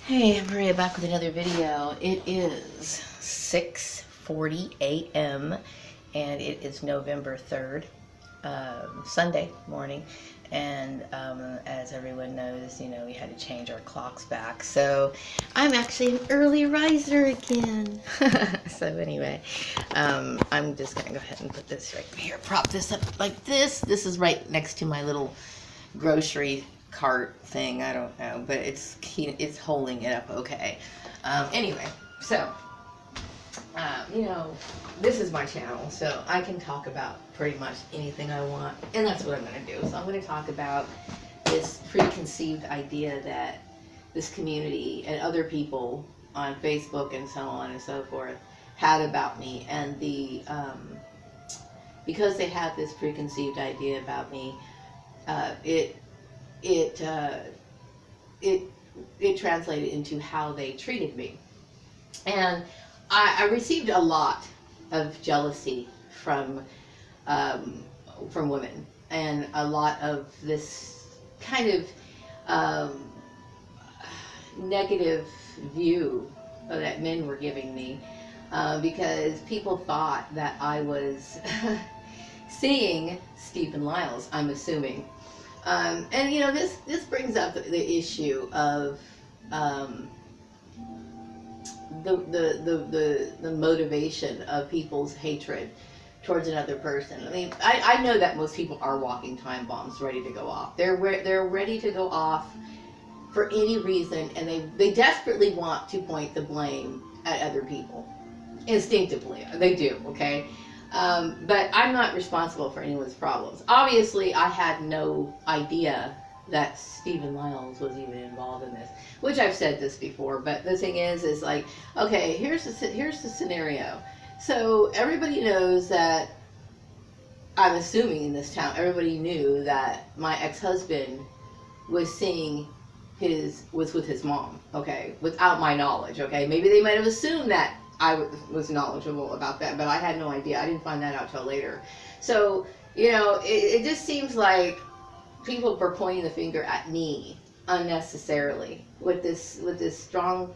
Hey, I'm Maria back with another video. It is 6:40 a.m. and it is November 3rd, Sunday morning. And as everyone knows, we had to change our clocks back. So I'm actually an early riser again. So anyway, I'm just going to go ahead and put this right here, prop this up like this. This is right next to my little grocery cart thing. I don't know, but it's holding it up okay. Anyway, so this is my channel, so I can talk about pretty much anything I want, and that's what I'm going to do. So I'm going to talk about this preconceived idea that this community and other people on Facebook and so on and so forth had about me, and because they had this preconceived idea about me, it translated into how they treated me. And I received a lot of jealousy from women, and a lot of this kind of negative view that men were giving me, because people thought that I was seeing Stephen Lyles, I'm assuming. And this brings up the issue of the motivation of people's hatred towards another person. I mean, I know that most people are walking time bombs ready to go off. They're ready to go off for any reason, and they desperately want to point the blame at other people. Instinctively, they do, okay? But I'm not responsible for anyone's problems. Obviously, I had no idea that Stephen Lyles was even involved in this, which I've said this before. But the thing is like, okay, here's the scenario. So everybody knows that, I'm assuming in this town, everybody knew that my ex-husband was with his mom, okay, without my knowledge, okay? Maybe they might have assumed that I was knowledgeable about that, but I had no idea. I didn't find that out till later. So, it just seems like people were pointing the finger at me unnecessarily with this strong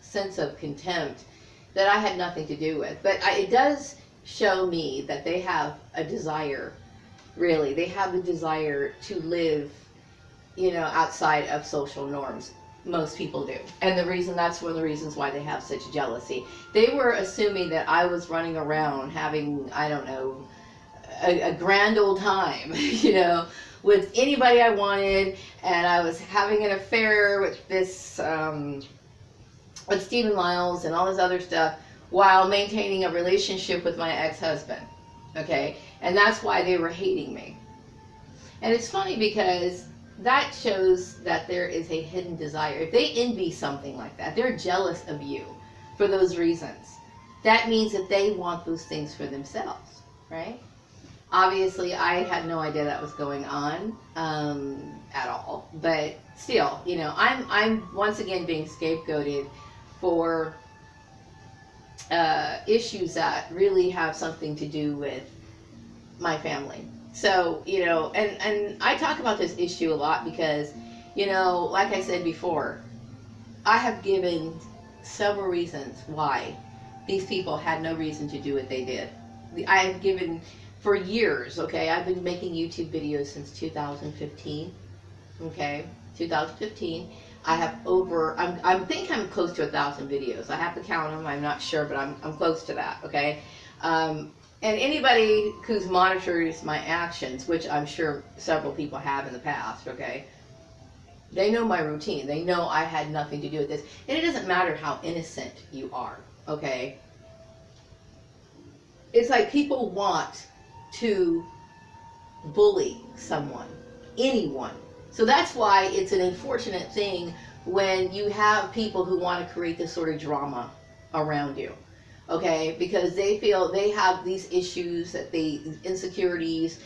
sense of contempt that I had nothing to do with. But it does show me that they have a desire, really. They have a desire to live, outside of social norms. Most people do. And that's one of the reasons why they have such jealousy. They were assuming that I was running around having, I don't know, a grand old time, with anybody I wanted, and I was having an affair with with Stephen Lyles and all this other stuff while maintaining a relationship with my ex-husband, okay? And that's why they were hating me. And it's funny because that shows that there is a hidden desire. If they envy something like that, they're jealous of you for those reasons. That means that they want those things for themselves, right? Obviously, I had no idea that was going on at all. But still, I'm once again being scapegoated for issues that really have something to do with my family. So, and I talk about this issue a lot because, like I said before, I have given several reasons why these people had no reason to do what they did. I have given for years, okay? I've been making YouTube videos since 2015, okay? 2015. I have I think I'm close to 1,000 videos. I have to count them. I'm not sure, but I'm close to that, okay? And anybody who's monitors my actions, which I'm sure several people have in the past, okay, they know my routine. They know I had nothing to do with this. And it doesn't matter how innocent you are, okay? It's like people want to bully someone, anyone. So that's why it's an unfortunate thing when you have people who want to create this sort of drama around you. Okay, because they feel they have these issues, insecurities,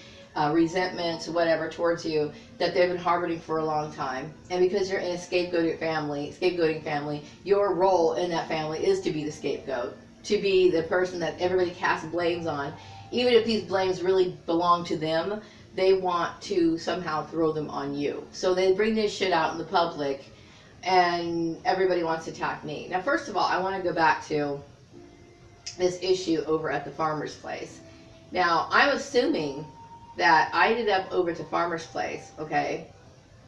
resentments, whatever, towards you, that they've been harboring for a long time. And because you're in a scapegoating family, your role in that family is to be the scapegoat, to be the person that everybody casts blames on. Even if these blames really belong to them, they want to somehow throw them on you. So they bring this shit out in the public and everybody wants to attack me. Now, first of all, I want to go back to this issue over at the farmer's place. Now, I'm assuming that I ended up over to farmer's place, okay,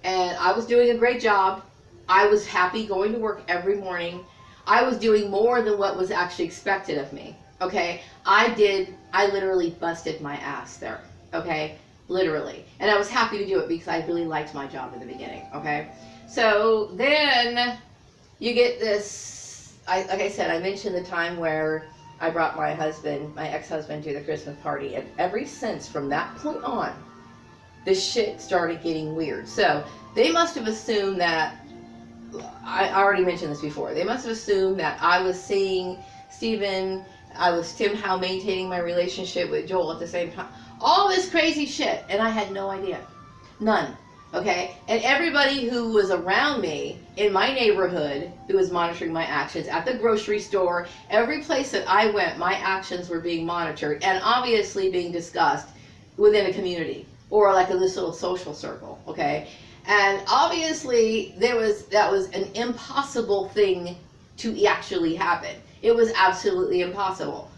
and I was doing a great job. I was happy going to work every morning. I was doing more than what was actually expected of me, okay. I literally busted my ass there, okay, literally. And I was happy to do it because I really liked my job in the beginning, okay. So then you get this, like I said, I mentioned the time where I brought my ex-husband to the Christmas party, and ever since from that point on, this shit started getting weird. So they must have assumed that, I already mentioned this before, they must have assumed that I was seeing Steven, I was somehow maintaining my relationship with Joel at the same time. All this crazy shit, and I had no idea. None. Okay? And everybody who was around me in my neighborhood who was monitoring my actions, at the grocery store, every place that I went, my actions were being monitored and obviously being discussed within a community or like this little social circle, okay? And obviously that was an impossible thing to actually happen. It was absolutely impossible,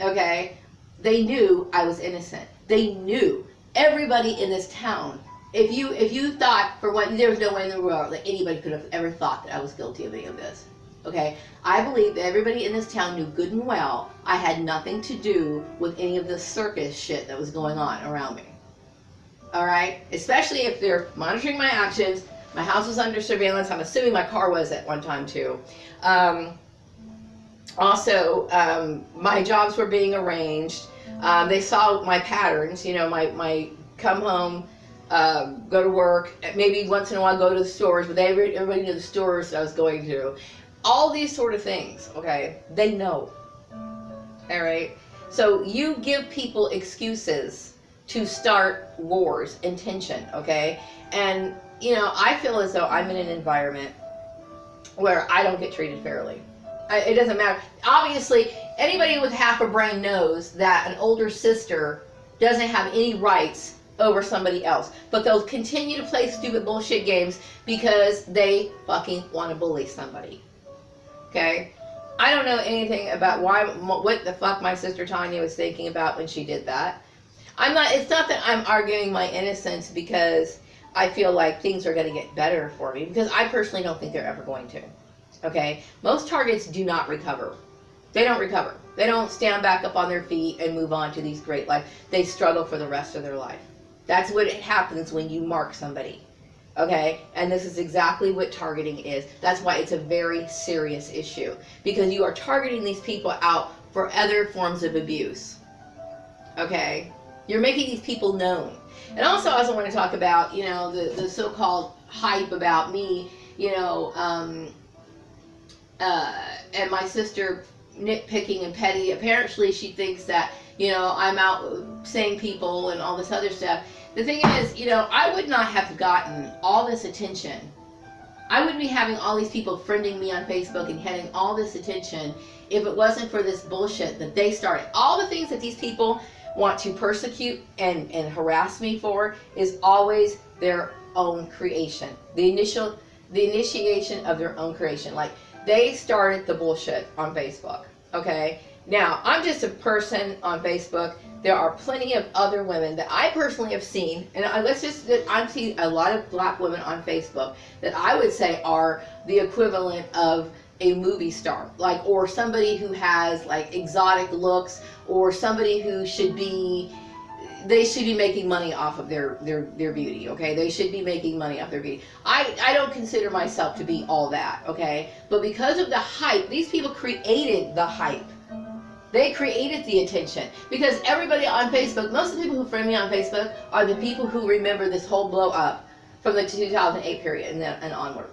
okay? They knew I was innocent. They knew. Everybody in this town, if you thought for what, there was no way in the world that anybody could have ever thought that I was guilty of any of this, okay? I believe that everybody in this town knew good and well I had nothing to do with any of this circus shit that was going on around me. All right? Especially if they're monitoring my actions. My house was under surveillance. I'm assuming my car was at one time too. Also, my jobs were being arranged. They saw my patterns, you know, my come home, go to work, maybe once in a while go to the stores, but everybody knew the stores that I was going to. All these sort of things, okay? They know. All right? So you give people excuses to start wars and tension, okay? And, you know, I feel as though I'm in an environment where I don't get treated fairly. It doesn't matter. Obviously, anybody with half a brain knows that an older sister doesn't have any rights over somebody else. But they'll continue to play stupid bullshit games because they fucking want to bully somebody. Okay? I don't know anything about what the fuck my sister Tanya was thinking about when she did that. It's not that I'm arguing my innocence because I feel like things are going to get better for me, because I personally don't think they're ever going to. Okay? Most targets do not recover. They don't recover. They don't stand back up on their feet and move on to these great life. They struggle for the rest of their life. That's what happens when you mark somebody. Okay? And this is exactly what targeting is. That's why it's a very serious issue. Because you are targeting these people out for other forms of abuse. Okay? You're making these people known. And also I also want to talk about, you know, the so-called hype about me, you know, and my sister nitpicking and petty. Apparently she thinks that, you know, I'm out saying people and all this other stuff. The thing is, you know, I would not have gotten all this attention. I wouldn't be having all these people friending me on Facebook and getting all this attention if it wasn't for this bullshit that they started. All the things that these people want to persecute and harass me for is always their own creation. The initiation of their own creation. Like, they started the bullshit on Facebook, okay? Now, I'm just a person on Facebook. There are plenty of other women that I personally have seen, and I've seen a lot of black women on Facebook that I would say are the equivalent of a movie star, like, or somebody who has like exotic looks, or somebody who should be making money off of their beauty, okay? They should be making money off their beauty. I don't consider myself to be all that, okay? But because of the hype, these people created the hype. They created the attention. Because everybody on Facebook, most of the people who friend me on Facebook are the people who remember this whole blow up from the 2008 period and onward,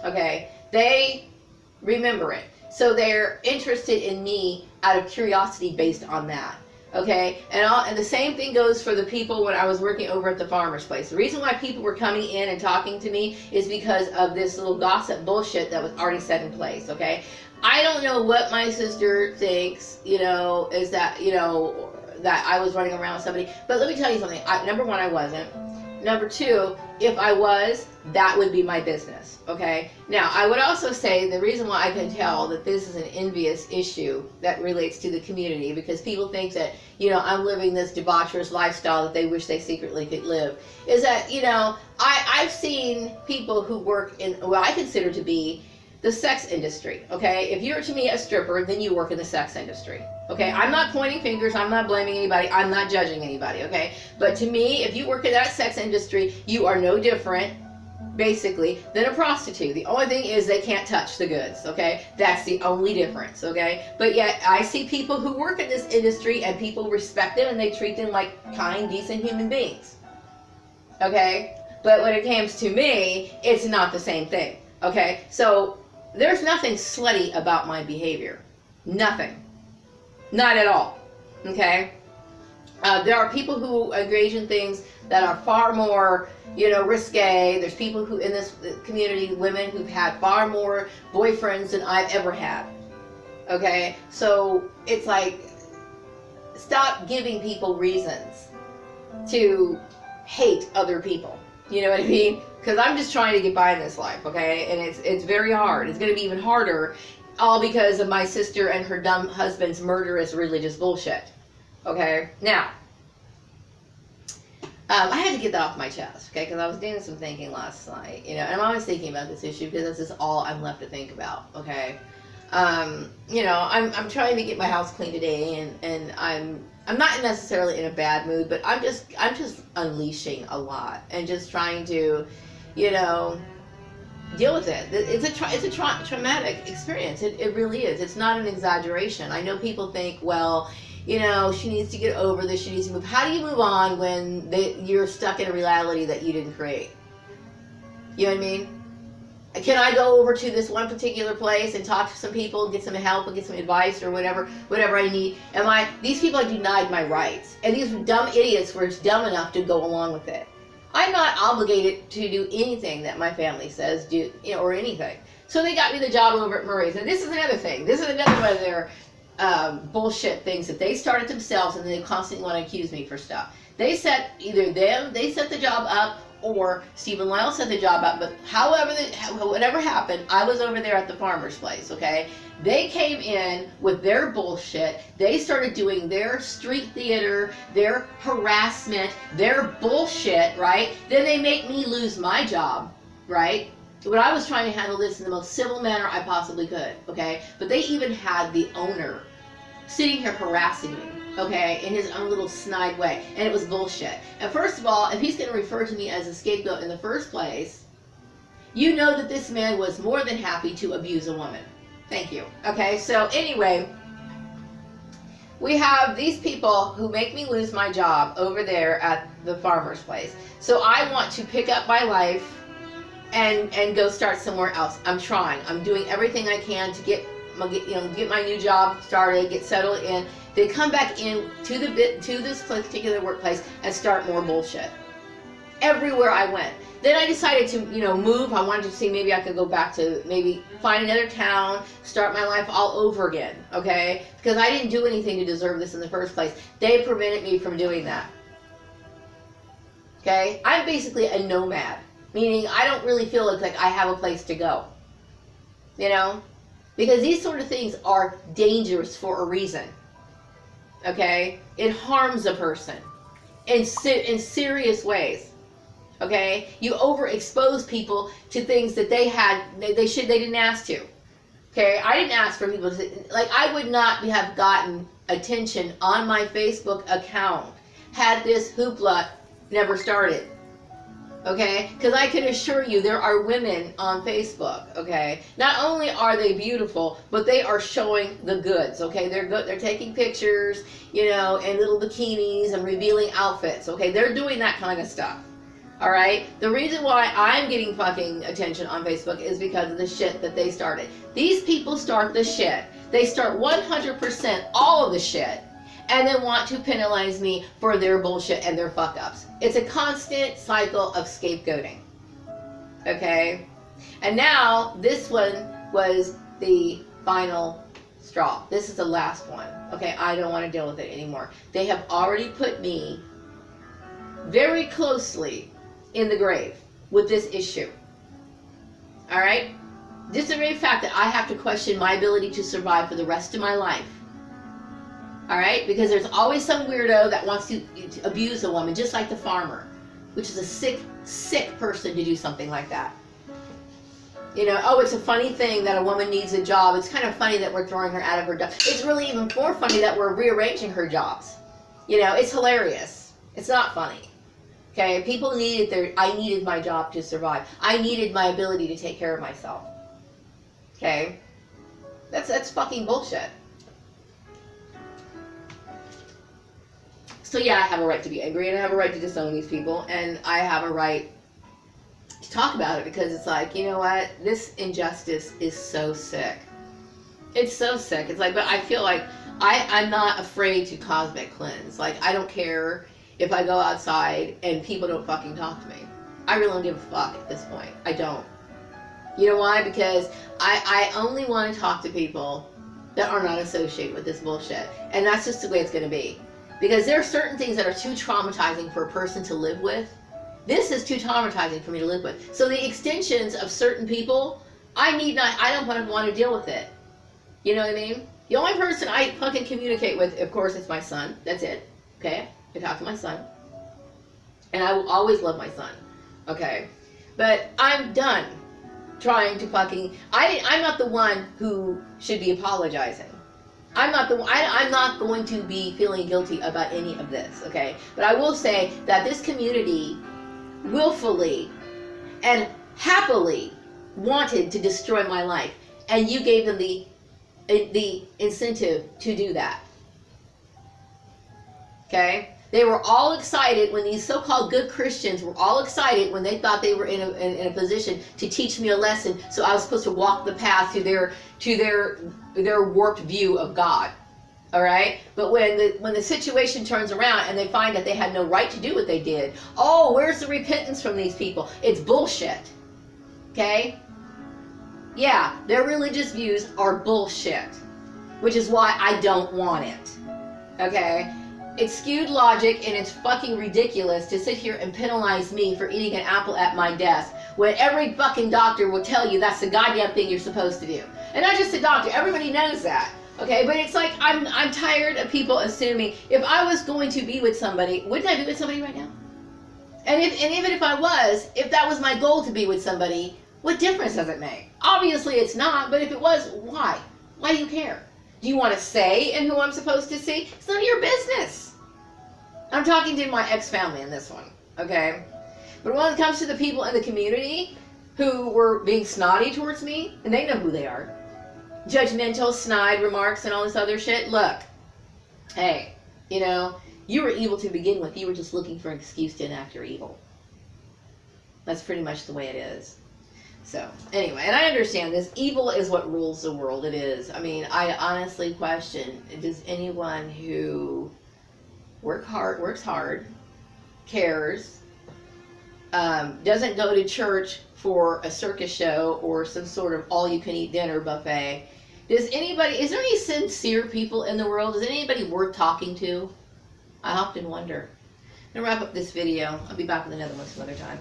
okay? They remember it. So they're interested in me out of curiosity based on that. Okay, and the same thing goes for the people when I was working over at the farmer's place. The reason why people were coming in and talking to me is because of this little gossip bullshit that was already set in place, okay? I don't know what my sister thinks, you know, is that, you know, that I was running around with somebody. But let me tell you something. Number one, I wasn't. Number two, if I was, that would be my business. Okay. Now, I would also say the reason why I can tell that this is an envious issue that relates to the community, because people think that, you know, I'm living this debaucherous lifestyle that they wish they secretly could live, is that, you know, I've seen people who work in what I consider to be the sex industry. Okay. If you're to me a stripper, then you work in the sex industry. Okay, I'm not pointing fingers, I'm not blaming anybody, I'm not judging anybody, okay? But to me, if you work in that sex industry, you are no different, basically, than a prostitute. The only thing is they can't touch the goods, okay? That's the only difference, okay? But yet, I see people who work in this industry and people respect them and they treat them like kind, decent human beings, okay? But when it comes to me, it's not the same thing, okay? So, there's nothing slutty about my behavior. Nothing. Not at all, okay? There are people who engage in things that are far more, you know, risque. There's people who, in this community, women who've had far more boyfriends than I've ever had, okay? So, it's like, stop giving people reasons to hate other people. You know what I mean? Because I'm just trying to get by in this life, okay? And it's very hard. It's going to be even harder, all because of my sister and her dumb husband's murderous religious bullshit. Okay? Now, I had to get that off my chest, okay? Because I was doing some thinking last night, you know, and I'm always thinking about this issue because this is all I'm left to think about, okay? You know, I'm trying to get my house clean today, and I'm not necessarily in a bad mood, but I'm just unleashing a lot and just trying to, you know, deal with it. It's a traumatic experience. It really is. It's not an exaggeration. I know people think, well, you know, she needs to get over this. She needs to move. How do you move on when you're stuck in a reality that you didn't create? You know what I mean? Can I go over to this one particular place and talk to some people, get some help, and get some advice or whatever I need? These people are denied my rights, and these dumb idiots were dumb enough to go along with it. I'm not obligated to do anything that my family says do, you know, or anything. So they got me the job over at Murray's, and this is another thing. This is another one of their bullshit things that they started themselves, and they constantly want to accuse me for stuff. They set the job up, or Stephen Lyle set the job up. But whatever happened, I was over there at the farmer's place. Okay, they came in with their bullshit. They started doing their street theater, their harassment, their bullshit. Right? Then they make me lose my job. Right? But I was trying to handle this in the most civil manner I possibly could. Okay, but they even had the owner sitting here harassing me, okay, in his own little snide way, and it was bullshit. And first of all, if he's going to refer to me as a scapegoat in the first place, you know that this man was more than happy to abuse a woman. Thank you. Okay, so anyway, we have these people who make me lose my job over there at the farmer's place. So I want to pick up my life and go start somewhere else. I'm trying. I'm doing everything I can to get my new job started, get settled in. They come back in to this particular workplace and start more bullshit. Everywhere I went. Then I decided to, you know, move. I wanted to see maybe I could go back to maybe find another town, start my life all over again, okay? Because I didn't do anything to deserve this in the first place. They prevented me from doing that. Okay? I'm basically a nomad, meaning I don't really feel like I have a place to go. You know? Because these sort of things are dangerous for a reason. Okay? It harms a person in serious ways. Okay? You overexpose people to things that they didn't ask to. Okay? I didn't ask for people to, like, I would not have gotten attention on my Facebook account had this hoopla never started. Okay? Because I can assure you there are women on Facebook, okay? Not only are they beautiful, but they are showing the goods, okay? They're taking pictures, you know, in little bikinis and revealing outfits, okay? They're doing that kind of stuff, all right? The reason why I'm getting fucking attention on Facebook is because of the shit that they started. These people start the shit. They start 100% all of the shit, and then want to penalize me for their bullshit and their fuck-ups. It's a constant cycle of scapegoating. Okay? And now, this one was the final straw. This is the last one. Okay, I don't want to deal with it anymore. They have already put me very closely in the grave with this issue. All right? Just the very fact that I have to question my ability to survive for the rest of my life. All right? Because there's always some weirdo that wants to abuse a woman, just like the farmer, which is a sick, sick person to do something like that. You know, oh, it's a funny thing that a woman needs a job. It's kind of funny that we're throwing her out of her job. It's really even more funny that we're rearranging her jobs. You know, it's hilarious. It's not funny. Okay? People needed I needed my job to survive. I needed my ability to take care of myself. Okay? That's fucking bullshit. So yeah, I have a right to be angry, and I have a right to disown these people, and I have a right to talk about it, because it's like, you know what? This injustice is so sick. It's so sick. It's like, but I feel like I'm not afraid to cosmic cleanse. Like, I don't care if I go outside and people don't fucking talk to me. I really don't give a fuck at this point. I don't. You know why? Because I only want to talk to people that are not associated with this bullshit. And that's just the way it's going to be. Because there are certain things that are too traumatizing for a person to live with. This is too traumatizing for me to live with. So the extensions of certain people, I don't want to deal with it. You know what I mean? The only person I fucking communicate with, of course, is my son. That's it. Okay? I talk to my son. And I will always love my son. Okay? But I'm done trying to fucking... I'm not the one who should be apologizing. I'm not going to be feeling guilty about any of this, okay? But I will say that this community willfully and happily wanted to destroy my life, and you gave them the incentive to do that. Okay? They were all excited when these so-called good Christians were all excited when they thought they were in a position to teach me a lesson, so I was supposed to walk the path to their warped view of God. All right? But when the situation turns around and they find that they had no right to do what they did, oh, where's the repentance from these people? It's bullshit. Okay? Yeah, their religious views are bullshit, which is why I don't want it. Okay? It's skewed logic, and it's fucking ridiculous to sit here and penalize me for eating an apple at my desk when every fucking doctor will tell you that's the goddamn thing you're supposed to do. And not just a doctor, everybody knows that. Okay, but it's like I'm tired of people assuming if I was going to be with somebody, wouldn't I be with somebody right now? And even if I was, if that was my goal to be with somebody, what difference does it make? Obviously it's not, but if it was, why? Why do you care? Do you want to say in who I'm supposed to see? It's none of your business. I'm talking to my ex-family in this one, okay? But when it comes to the people in the community who were being snotty towards me, and they know who they are, judgmental, snide remarks and all this other shit, look, hey, you know, you were evil to begin with. You were just looking for an excuse to enact your evil. That's pretty much the way it is. So, anyway, and I understand this. Evil is what rules the world. It is. I mean, I honestly question, does anyone who works hard, cares, doesn't go to church for a circus show or some sort of all-you-can-eat dinner buffet, is there any sincere people in the world? Is anybody worth talking to? I often wonder. I'm going to wrap up this video. I'll be back with another one some other time.